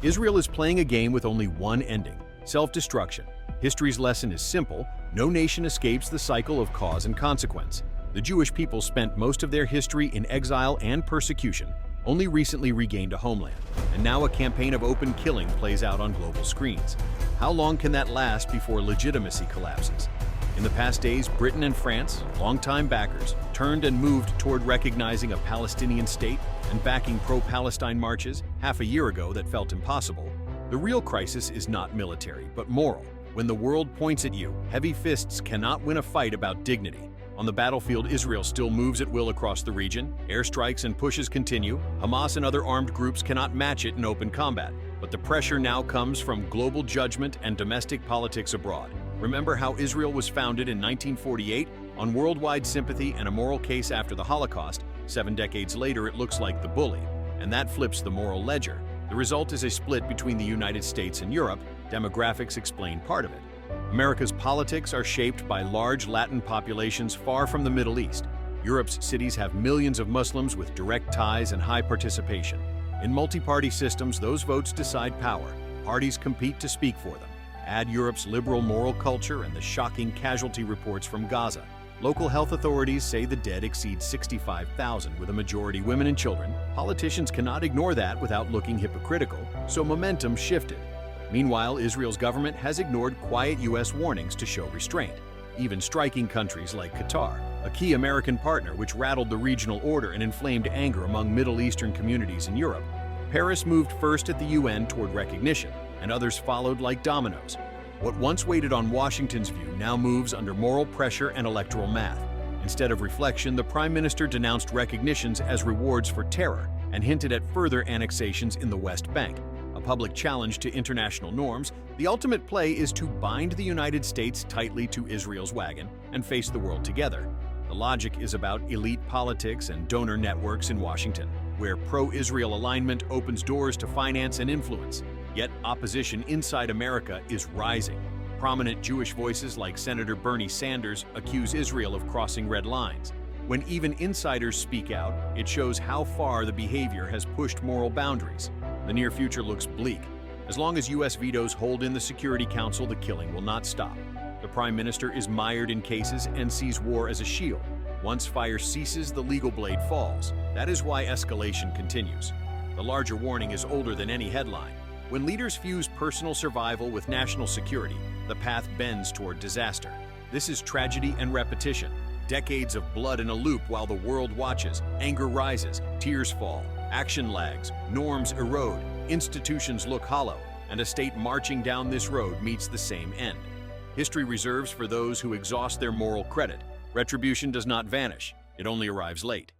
Israel is playing a game with only one ending: self-destruction. History's lesson is simple: no nation escapes the cycle of cause and consequence. The Jewish people spent most of their history in exile and persecution, only recently regained a homeland, and now a campaign of open killing plays out on global screens. How long can that last before legitimacy collapses? In the past days, Britain and France, longtime backers, turned and moved toward recognizing a Palestinian state and backing pro-Palestine marches half a year ago that felt impossible. The real crisis is not military, but moral. When the world points at you, heavy fists cannot win a fight about dignity. On the battlefield, Israel still moves at will across the region. Airstrikes and pushes continue. Hamas and other armed groups cannot match it in open combat. But the pressure now comes from global judgment and domestic politics abroad. Remember how Israel was founded in 1948 on worldwide sympathy and a moral case after the Holocaust. 7 decades later, it looks like the bully, and that flips the moral ledger. The result is a split between the United States and Europe. Demographics explain part of it. America's politics are shaped by large Latin populations far from the Middle East. Europe's cities have millions of Muslims with direct ties and high participation. In multi-party systems, those votes decide power. Parties compete to speak for them. Add Europe's liberal moral culture and the shocking casualty reports from Gaza. Local health authorities say the dead exceed 65,000, with a majority women and children. Politicians cannot ignore that without looking hypocritical, so momentum shifted. Meanwhile, Israel's government has ignored quiet U.S. warnings to show restraint, even striking countries like Qatar, a key American partner which rattled the regional order and inflamed anger among Middle Eastern communities in Europe. Paris moved first at the UN toward recognition, and others followed like dominoes. What once waited on Washington's view now moves under moral pressure and electoral math. Instead of reflection, the Prime Minister denounced recognitions as rewards for terror and hinted at further annexations in the West Bank. A public challenge to international norms, the ultimate play is to bind the United States tightly to Israel's wagon and face the world together. The logic is about elite politics and donor networks in Washington, where pro-Israel alignment opens doors to finance and influence. Yet opposition inside America is rising. Prominent Jewish voices like Senator Bernie Sanders accuse Israel of crossing red lines. When even insiders speak out, it shows how far the behavior has pushed moral boundaries. The near future looks bleak. As long as U.S. vetoes hold in the Security Council, the killing will not stop. The Prime Minister is mired in cases and sees war as a shield. Once fire ceases, the legal blade falls. That is why escalation continues. The larger warning is older than any headline. When leaders fuse personal survival with national security, the path bends toward disaster. This is tragedy and repetition. Decades of blood in a loop while the world watches. Anger rises, tears fall, action lags, norms erode, institutions look hollow, and a state marching down this road meets the same end. History reserves for those who exhaust their moral credit. Retribution does not vanish, it only arrives late.